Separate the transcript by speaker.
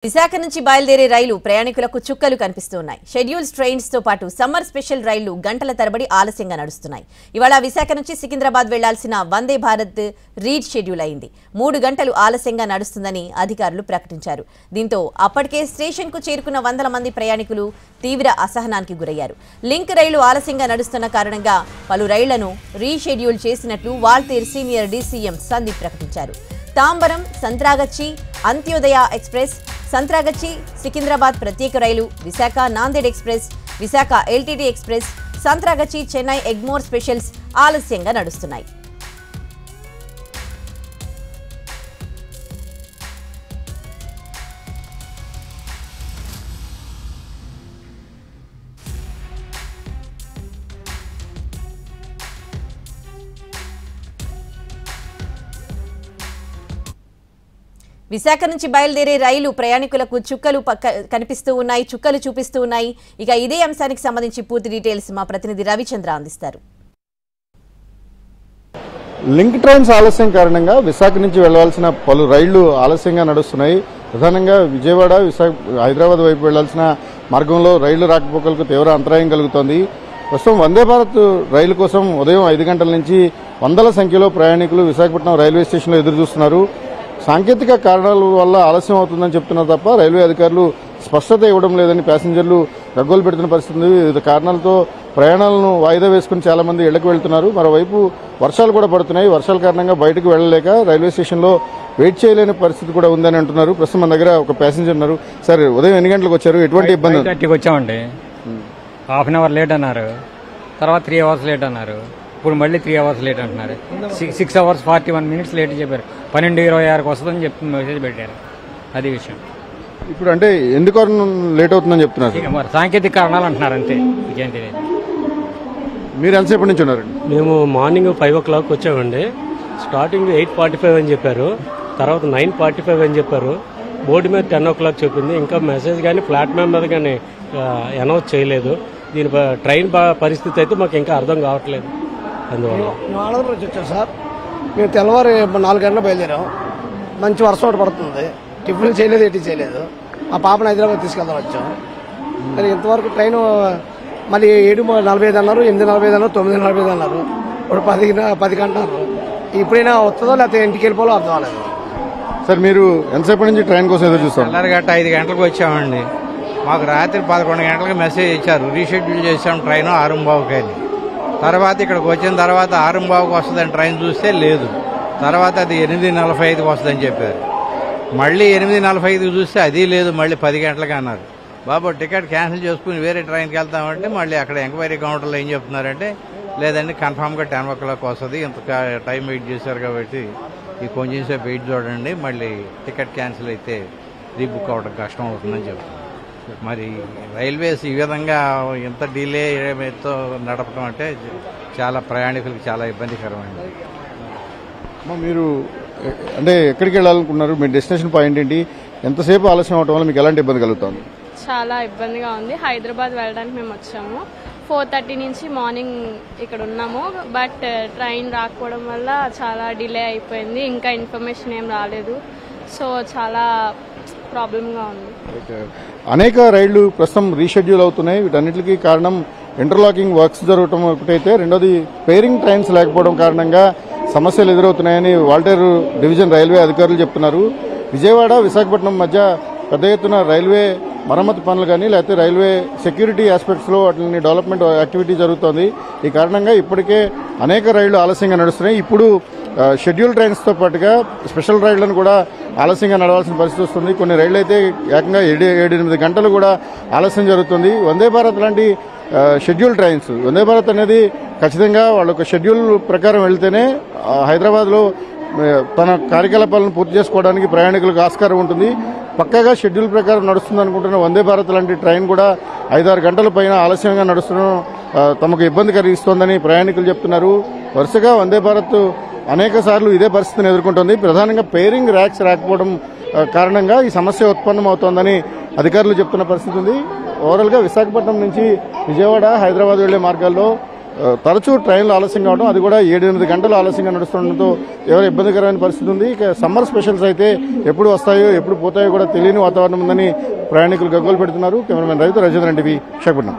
Speaker 1: విశాఖ నుంచి బయలుదేరే రైలు ప్రయాణికులకు చుక్కలు కనిపిస్తున్నాయి. షెడ్యూల్స్ ట్రైన్స్ తో పాటు సమ్మర్ స్పెషల్ రైళ్లు గంటల తరబడి ఆలస్యంగా నడుస్తున్నాయి. ఇవాళ విశాఖ నుంచి సికింద్రాబాద్ వెళ్లాల్సిన వందే భారత్ రీడ్ షెడ్యూల్ అయింది. 3 గంటలు ఆలస్యంగా నడుస్తుందని అధికారులు ప్రకటించారు. దీంతో అప్పటికే స్టేషన్ కు చేరుకున్న వందల మంది ప్రయాణికులు తీవ్ర అసహనానికి గురయ్యారు. లింక్ రైలు ఆలస్యంగా నడుస్తున్న కారణంగా పలు రైళ్లను రీషెడ్యూల్ చేసినట్లు వాల్తేర్ సీనియర్ డీసీఎం సందీప్ ప్రకటించారు. తాంబరం, సంత్రాగచ్చి, అంత్యోదయ ఎక్స్ప్రెస్, సంత్రాగచ్చి సికింద్రాబాద్ ప్రత్యేక రైలు, Visakha Nanded express, Visakha LTT express, Santragachi Chennai Egmore specials ఆలస్యంగా నడుస్తున్నాయి. విశాఖ నుంచి బయలుదేరే రైలు ప్రయాణికులకు చుక్కలు చూపిస్తూ ఉన్నాయి. ఇక ఇదే అంశానికి సంబంధించి పూర్తి డీటెయిల్స్ మా ప్రతినిధి రవిచంద్ర అందిస్తారు.
Speaker 2: లింక్ ట్రైన్స్ ఆలస్యం కారణంగా విశాఖ నుంచి వెళ్లాల్సిన పలు రైళ్లు ఆలస్యంగా నడుస్తున్నాయి. ప్రధానంగా విజయవాడ, హైదరాబాద్ వైపు వెళ్లాల్సిన మార్గంలో రైళ్లు రాకపోకలకు తీవ్ర అంతరాయం కలుగుతోంది. ప్రస్తుతం వందే భారత్ రైలు కోసం ఉదయం 5 గంటల నుంచి వందల సంఖ్యలో ప్రయాణికులు విశాఖపట్నం రైల్వే స్టేషన్లో ఎదురు చూస్తున్నారు. సాంకేతిక కారణాల వల్ల ఆలస్యం అవుతుందని చెప్తున్నారు తప్ప రైల్వే అధికారులు స్పష్టత ఇవ్వడం లేదని ప్యాసింజర్లు గగ్గోలు పెడుతున్న పరిస్థితి ఉంది. వివిధ కారణాలతో ప్రయాణాలను వాయిదా వేసుకుని చాలా మంది ఇళ్లకు వెళ్తున్నారు. మరోవైపు వర్షాలు కూడా పడుతున్నాయి. వర్షాల కారణంగా బయటకు వెళ్లలేక రైల్వే స్టేషన్లో వెయిట్ చేయలేని పరిస్థితి కూడా ఉందని అంటున్నారు. ప్రస్తుతం మన దగ్గర ఒక ప్యాసింజర్ ఉన్నారు. సార్, ఉదయం ఎన్ని గంటలకు వచ్చారు? ఎటువంటి ఇబ్బంది?
Speaker 3: వచ్చామండి. హాఫ్ అన్ అవర్ లేట్ అన్నారు, తర్వాత 3 అవర్స్ లేట్ అన్నారు, ఇప్పుడు మళ్ళీ 3 అవర్స్ లేట్ అంటున్నారు. 6 అవర్స్ 41 మినిట్స్ లేట్ చెప్పారు. 12:26కి వస్తుందని చెప్పి మెసేజ్ పెట్టారు. అది విషయం.
Speaker 2: ఇప్పుడు అంటే ఎందుకు లేట్ అవుతుందని చెప్తున్నారు?
Speaker 3: మరి సాంకేతిక కారణాలు అంటున్నారు, అంతే, ఇంకేం తెలియదు.
Speaker 2: మీరు ఎంతసేపటి నుంచి ఉన్నారండి?
Speaker 4: మేము మార్నింగ్ 5 o'clock వచ్చామండి. స్టార్టింగ్ 8:45 అని చెప్పారు, తర్వాత 9:45 అని చెప్పారు. బోర్డు మీద 10 o'clock చెప్పింది. ఇంకా మెసేజ్ కానీ ప్లాట్ఫామ్ మీద కానీ అనౌన్స్ చేయలేదు. దీని ట్రైన్ పరిస్థితి అయితే మాకు ఇంకా అర్థం కావట్లేదు. అందువల్ల
Speaker 5: ఆంధ్రప్రదేశ్ నుంచి వచ్చాం సార్. మేము తెల్లవారు 4 గంటలకు బయలుదేరాం. మంచి వర్షం ఒకటి పడుతుంది. టిఫిన్ చేయలేదు, ఎట్టి చేయలేదు. ఆ పాపను హైదరాబాద్ తీసుకెళ్దాం వచ్చాం. కానీ ఇంతవరకు ట్రైన్ మళ్ళీ 7:45 అన్నారు, 8:45 అన్నారు, 9:45 అన్నారు. ఇప్పుడు 10 గంటలు. ఇప్పుడైనా వస్తుందో లేకపోతే ఇంటికి వెళ్ళిపోవాలో అర్థం అవ్వలేదు.
Speaker 2: సార్, మీరు ఎంతసేపటి నుంచి ట్రైన్ కోసం ఎదురు చూస్తాం?
Speaker 6: తెల్లరగట్ట 5 గంటలకు వచ్చామండి. మాకు రాత్రి 11 గంటలకు మెసేజ్ ఇచ్చారు, రీషెడ్యూల్ చేసాం ట్రైన్ 6:15 తర్వాత ఇక్కడికి వచ్చిన తర్వాత 6:15 వస్తుందని ట్రైన్ చూస్తే లేదు. తర్వాత అది 8:45 వస్తుందని చెప్పారు. మళ్ళీ 8:45 చూస్తే అది లేదు. మళ్ళీ 10 గంటలకి అన్నారు. బాబు టికెట్ క్యాన్సిల్ చేసుకుని వేరే ట్రైన్కి వెళ్తామంటే మళ్ళీ అక్కడ ఎంక్వైరీ కౌంటర్లో ఏం చెప్తున్నారంటే, లేదండి కన్ఫామ్గా 10 o'clock వస్తుంది, ఇంత టైం వెయిట్ చేశారు కాబట్టి ఈ కొంచెం సేపు వెయిట్ చూడండి, మళ్ళీ టికెట్ క్యాన్సిల్ అయితే రీబుక్ అవ్వడం కష్టం అవుతుందని చెప్తున్నారు. మరి రైల్వేస్ ఈ విధంగా ఎంత డిలే తో నడపడం అంటే చాలా ప్రయాణికులకు చాలా ఇబ్బందికరమైంది.
Speaker 2: మీరు అంటే ఎక్కడికి వెళ్ళాలనుకున్నారు? మీ డెస్టినేషన్ పాయింట్ ఏంటి? ఎంతసేపు ఆలస్యం అవడం వల్ల మీకు ఎలాంటి ఇబ్బంది కలుగుతుంది?
Speaker 7: చాలా ఇబ్బందిగా ఉంది. హైదరాబాద్ వెళ్ళడానికి మేము వచ్చాము. 4:30 నుంచి మార్నింగ్ ఇక్కడ ఉన్నాము. బట్ ట్రైన్ రాకపోవడం వల్ల చాలా డిలే అయిపోయింది. ఇంకా ఇన్ఫర్మేషన్ ఏం రాలేదు. సో చాలా ప్రాబ్లంగా ఉంది.
Speaker 2: అనేక రైళ్లు ప్రస్తుతం రీషెడ్యూల్ అవుతున్నాయి. వీటన్నిటికీ కారణం ఇంటర్లాకింగ్ వర్క్స్ జరగడం ఒకటైతే, రెండోది పేరింగ్ ట్రైన్స్ లేకపోవడం కారణంగా సమస్యలు ఎదురవుతున్నాయని వాల్టేర్ డివిజన్ రైల్వే అధికారులు చెప్తున్నారు. విజయవాడ, విశాఖపట్నం మధ్య పెద్ద ఎత్తున రైల్వే మరమ్మతు పనులు కానీ లేకపోతే రైల్వే సెక్యూరిటీ ఆస్పెక్ట్స్లో వాటిని డెవలప్మెంట్ యాక్టివిటీ జరుగుతోంది. ఈ కారణంగా ఇప్పటికే అనేక రైళ్లు ఆలస్యంగా నడుస్తున్నాయి. ఇప్పుడు షెడ్యూల్ ట్రైన్స్తో పాటుగా స్పెషల్ రైళ్లను కూడా ఆలస్యంగా నడవాల్సిన పరిస్థితి వస్తుంది. కొన్ని రైళ్లు అయితే ఏకంగా 7-8 గంటలు కూడా ఆలస్యం జరుగుతుంది. వందే భారత్ లాంటి షెడ్యూల్ ట్రైన్స్, వందే భారత్ అనేది ఖచ్చితంగా వాళ్ళొక షెడ్యూల్ ప్రకారం వెళ్తేనే హైదరాబాద్లో తన కార్యకలాపాలను పూర్తి చేసుకోవడానికి ప్రయాణికులకు ఆస్కారం ఉంటుంది. పక్కాగా షెడ్యూల్ ప్రకారం నడుస్తుంది అనుకుంటున్న వందే భారత్ లాంటి ట్రైన్ కూడా 5-6 గంటల పైన ఆలస్యంగా నడుస్తుండడం తమకు ఇబ్బంది కలిగిస్తోందని ప్రయాణికులు చెప్తున్నారు. వరుసగా వందే భారత్ అనేక సార్లు ఇదే పరిస్థితిని ఎదుర్కొంటోంది. ప్రధానంగా పేరింగ్ ర్యాక్స్ రాకపోవడం కారణంగా ఈ సమస్య ఉత్పన్నమవుతోందని అధికారులు చెప్తున్న పరిస్థితి ఉంది. ఓవరాల్గా విశాఖపట్నం నుంచి విజయవాడ, హైదరాబాద్ వెళ్లే మార్గాల్లో తరచూ ట్రైన్లు ఆలస్యం కావడం, అది కూడా 7-8 గంటలు ఆలస్యంగా నడుస్తుండడంతో ఎవరు ఇబ్బందికరమైన పరిస్థితి ఉంది. ఇక సమ్మర్ స్పెషల్స్ అయితే ఎప్పుడు వస్తాయో ఎప్పుడు పోతాయో కూడా తెలియని వాతావరణం ఉందని ప్రయాణికులు గగ్గోలు పెడుతున్నారు. కెమెరామెన్ రవితో రజేంద్రన్ టీవీ విశాఖపట్నం.